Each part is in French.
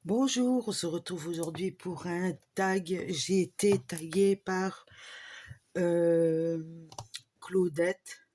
Bonjour, on se retrouve aujourd'hui pour un tag. J'ai été taguée par Claudette.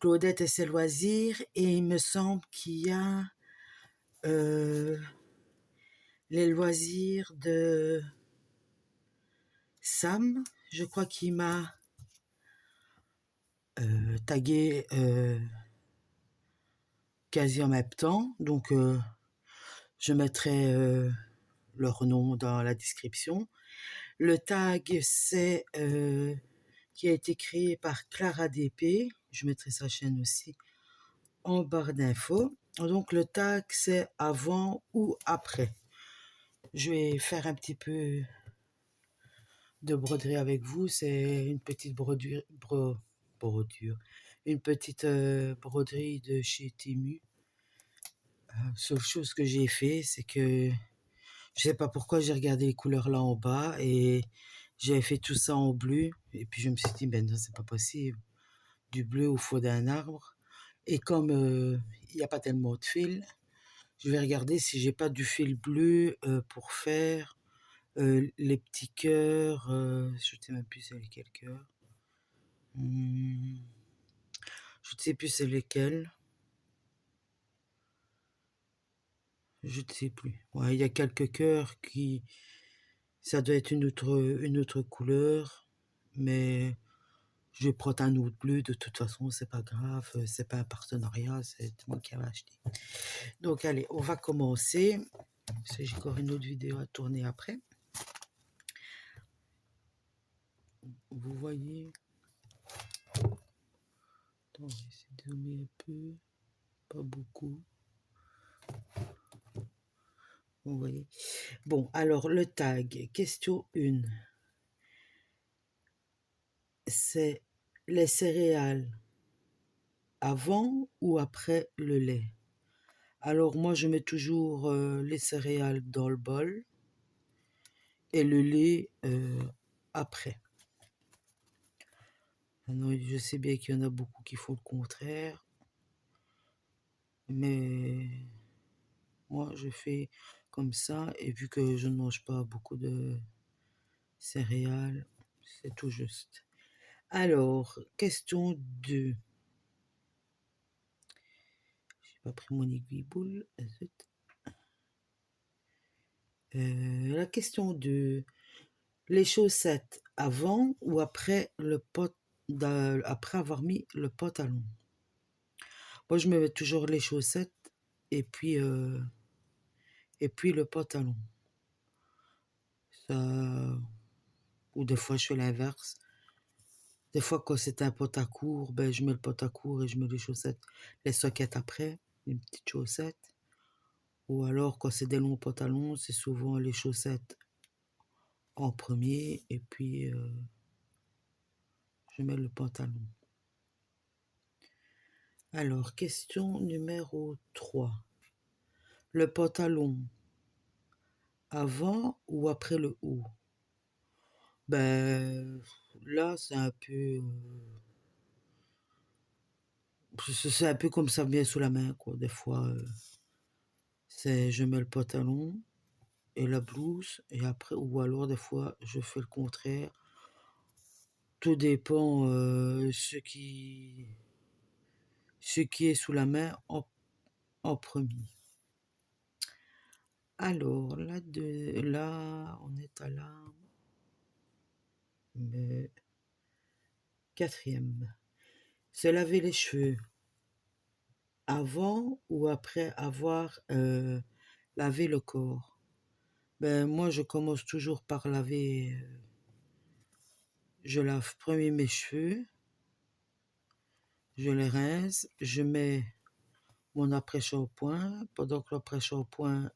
Claudette et ses loisirs. Et il me semble qu'il y a les loisirs de Sam. Je crois qu'il m'a tagué quasi en même temps. Donc je mettrai leur nom dans la description. Le tag, c'est qui a été créé par Clara DP. Je mettrai sa chaîne aussi en barre d'infos. Donc le tag, c'est avant ou après. Je vais faire un petit peu de broderie avec vous. C'est une petite brodure, une petite broderie de chez Temu. Seule chose que j'ai fait, c'est que je sais pas pourquoi j'ai regardé les couleurs là en bas et j'avais fait tout ça en bleu. Et puis je me suis dit, ben non, c'est pas possible. Du bleu au fond d'un arbre. Et comme il n'y a pas tellement de fil, je vais regarder si j'ai pas du fil bleu pour faire les petits cœurs. Je ne sais même plus c'est lesquels cœurs. Je ne sais plus c'est lesquels. Je ne sais plus. Ouais, il y a quelques cœurs qui... Ça doit être une autre couleur. Mais je vais prendre un autre bleu. De toute façon, c'est pas grave. C'est pas un partenariat. C'est moi qui avais acheté. Donc allez, on va commencer. Parce que j'ai encore une autre vidéo à tourner après. Vous voyez. Attends, je vais essayer de zoomer un peu. Pas beaucoup. Vous voyez. Bon, alors le tag, question 1. C'est les céréales avant ou après le lait? Alors moi, je mets toujours les céréales dans le bol et le lait après. Maintenant, je sais bien qu'il y en a beaucoup qui font le contraire, mais moi, je fais comme ça et vu que je ne mange pas beaucoup de céréales, c'est tout juste. Alors, question 2. J'ai pas pris mon aiguille boule. La question 2. Les chaussettes avant ou après après avoir mis le pantalon? Moi, je me mets toujours les chaussettes et puis le pantalon. Ça, ou des fois, je fais l'inverse. Des fois, quand c'est un pantalon court, ben, je mets le pantalon court et je mets les chaussettes, les soquettes après, une petite chaussette. Ou alors, quand c'est des longs pantalons, c'est souvent les chaussettes en premier et puis je mets le pantalon. Alors, question numéro 3. Le pantalon avant ou après le haut? Ben, là, c'est un peu... c'est un peu comme ça vient sous la main, quoi. Des fois, je mets le pantalon et la blouse, et après, ou alors des fois, je fais le contraire. Tout dépend ce qui est sous la main en premier. Alors, là, on est à la quatrième. Se laver les cheveux avant ou après avoir lavé le corps? Ben, moi, je commence toujours par laver. Je lave premier mes cheveux, je les rince, je mets mon après-shampoing. Pendant que l'après-shampoing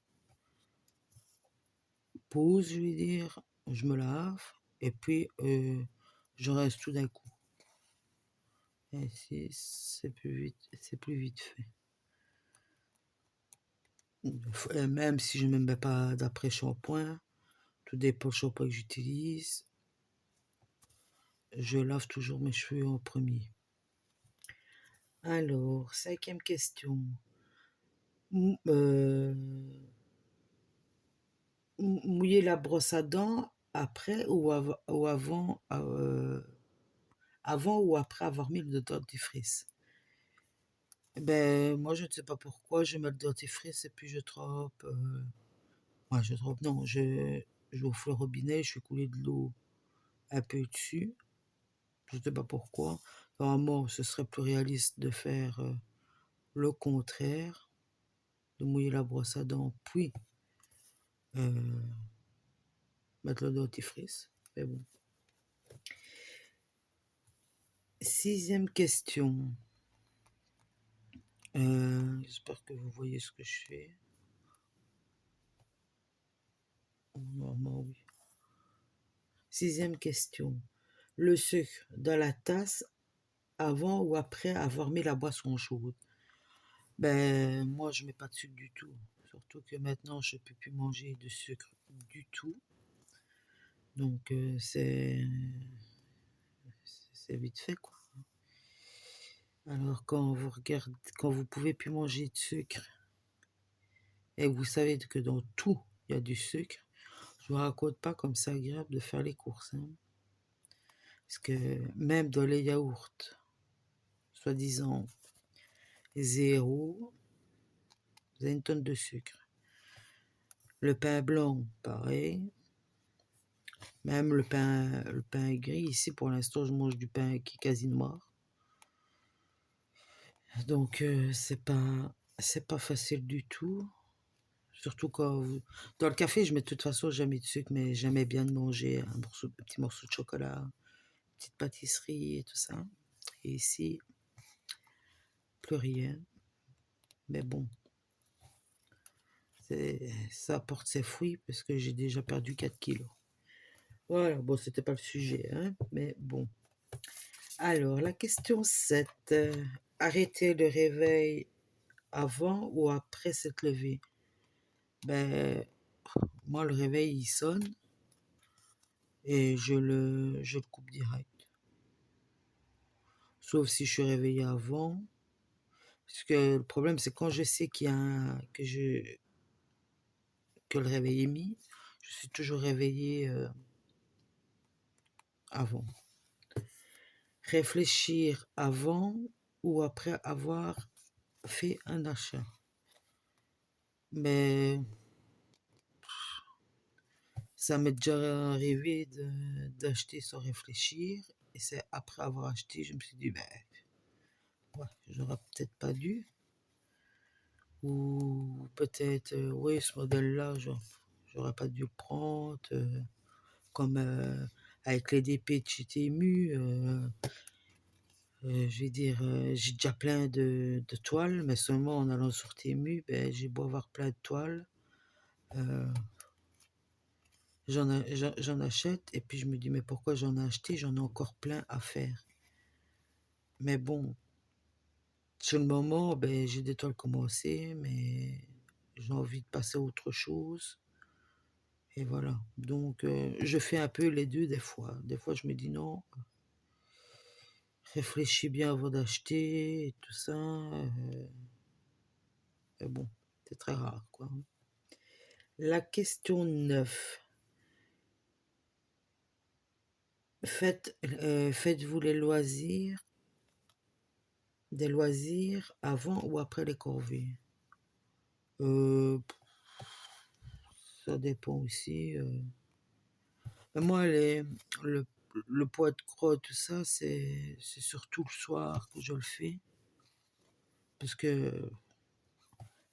pose, je vais dire, je me lave et puis je rince tout d'un coup. Ainsi, c'est plus vite fait. Même si je ne mets pas d'après-shampoing, tout dépend du shampoing que j'utilise. Je lave toujours mes cheveux en premier. Alors, cinquième question. mouiller la brosse à dents après ou, avant ou après avoir mis le dentifrice. Ben, moi, je ne sais pas pourquoi, je mets le dentifrice et puis je trempe. Ouais, je trempe, non, je ouvre le robinet, je fais couler de l'eau un peu dessus. Je ne sais pas pourquoi. Normalement, ce serait plus réaliste de faire le contraire, de mouiller la brosse à dents, puis euh, mettre le dentifrice. Mais bon. 6e question. J'espère que vous voyez ce que je fais. Normalement, oui. 6e question. Le sucre dans la tasse avant ou après avoir mis la boisson chaude? Ben, moi, je mets pas de sucre du tout. Surtout que maintenant, je peux plus manger de sucre du tout. Donc, c'est vite fait, quoi. Alors, quand vous pouvez plus manger de sucre et vous savez que dans tout, il y a du sucre, je vous raconte pas comme c'est agréable de faire les courses, hein. Parce que même dans les yaourts, soi-disant zéro, vous avez une tonne de sucre. Le pain blanc, pareil. Même le pain gris, ici pour l'instant je mange du pain qui est quasi noir. Donc c'est pas facile du tout. Surtout dans le café, je mets de toute façon jamais de sucre, mais j'aimais bien de manger un petit morceau de chocolat, une petite pâtisserie et tout ça. Et ici, plus rien. Mais bon, ça apporte ses fruits parce que j'ai déjà perdu 4 kilos. Voilà, bon, c'était pas le sujet, hein, mais bon. Alors, la question 7. Arrêter le réveil avant ou après s'être levé? Ben, moi, le réveil, il sonne et je le coupe direct. Sauf si je suis réveillé avant. Parce que le problème, c'est quand je sais que le réveil est mis, je suis toujours réveillé avant. Réfléchir avant ou après avoir fait un achat. Mais ça m'est déjà arrivé d'acheter sans réfléchir. Et c'est après avoir acheté, je me suis dit, ben, ouais, j'aurais peut-être pas dû. Ou peut-être, oui, ce modèle-là, j'aurais pas dû le prendre. Comme avec les DP de chez Temu, je vais dire, j'ai déjà plein de toiles, mais seulement en allant sur Temu, ben, j'ai beau avoir plein de toiles. J'en achète et puis je me dis, mais pourquoi j'en ai acheté? J'en ai encore plein à faire. Mais bon, sur le moment, ben, j'ai des toiles commencées, mais j'ai envie de passer à autre chose. Et voilà. Donc, je fais un peu les deux des fois. Des fois, je me dis non, réfléchis bien avant d'acheter et tout ça. Mais bon, c'est très rare, quoi. La question 9. Faites-vous des loisirs avant ou après les corvées? Euh, Ça dépend aussi. Moi, le, le poids de croix, tout ça, c'est surtout le soir que je le fais. Parce que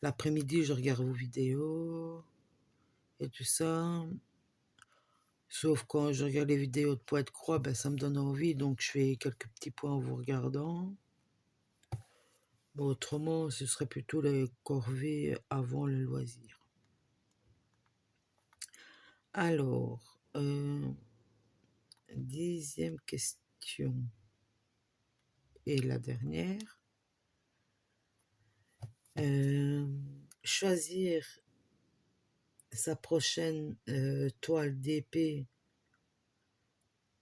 l'après-midi, je regarde vos vidéos et tout ça. Sauf quand je regarde les vidéos de poids de croix, ben, ça me donne envie. Donc, je fais quelques petits points en vous regardant. Bon, autrement, ce serait plutôt les corvées avant le loisir. Alors, 10e question et la dernière. Choisir sa prochaine toile d'épée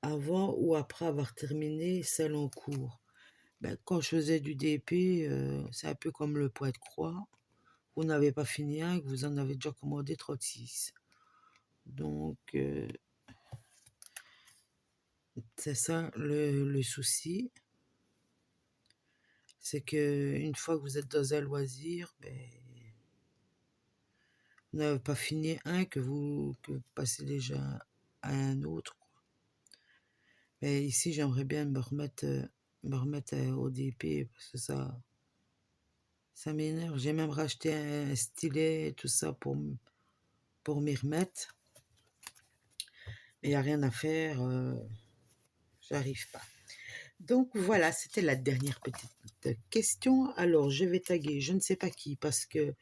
avant ou après avoir terminé celle en cours. Ben, quand je faisais du DP, c'est un peu comme le poids de croix. Vous n'avez pas fini un, que vous en avez déjà commandé 36. Donc, c'est ça le souci. C'est que une fois que vous êtes dans un loisir, ben, vous n'avez pas fini un que vous passez déjà à un autre. Mais ici, j'aimerais bien me remettre au DP parce que ça m'énerve. J'ai même racheté un stylet et tout ça pour m'y remettre. Mais il n'y a rien à faire, j'arrive pas. Donc voilà, c'était la dernière petite question. Alors, je vais taguer, je ne sais pas qui, parce que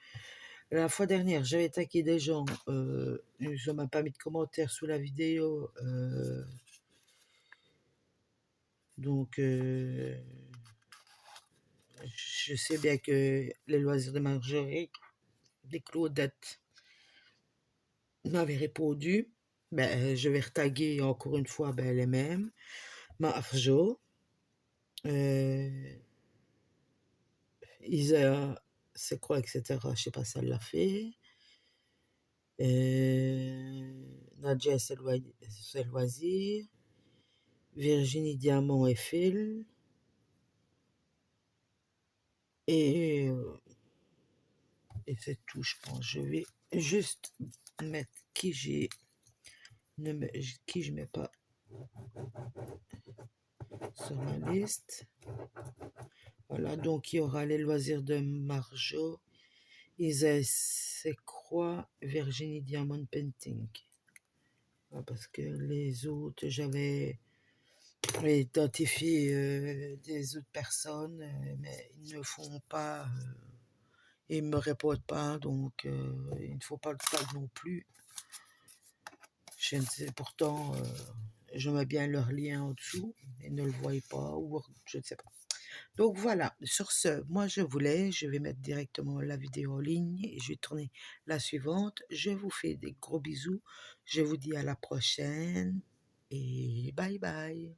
la fois dernière, j'avais tagué des gens, ils n'ont même pas mis de commentaires sous la vidéo. Donc, je sais bien que les loisirs de Marjorie, des Claudettes, m'avaient répondu. Ben, je vais retaguer encore une fois ben, les mêmes. Marjo, Isa, c'est quoi, etc. Je sais pas si elle l'a fait. Nadia, c'est loisir. Virginie Diamant et Phil. Et, et c'est tout, je pense. Je vais juste mettre qui je mets pas sur ma liste. Voilà, donc il y aura les loisirs de Marjo, Isa c'est quoi, Virginie Diamond Painting. Ah, parce que les autres, j'avais identifié des autres personnes, mais ils ne font pas, ils ne me répondent pas, donc il ne faut pas le tag non plus. Je ne sais, pourtant, je mets bien leur lien en dessous, ils ne le voient pas, ou je ne sais pas. Donc voilà, sur ce, moi je vais mettre directement la vidéo en ligne et je vais tourner la suivante. Je vous fais des gros bisous, je vous dis à la prochaine et bye bye.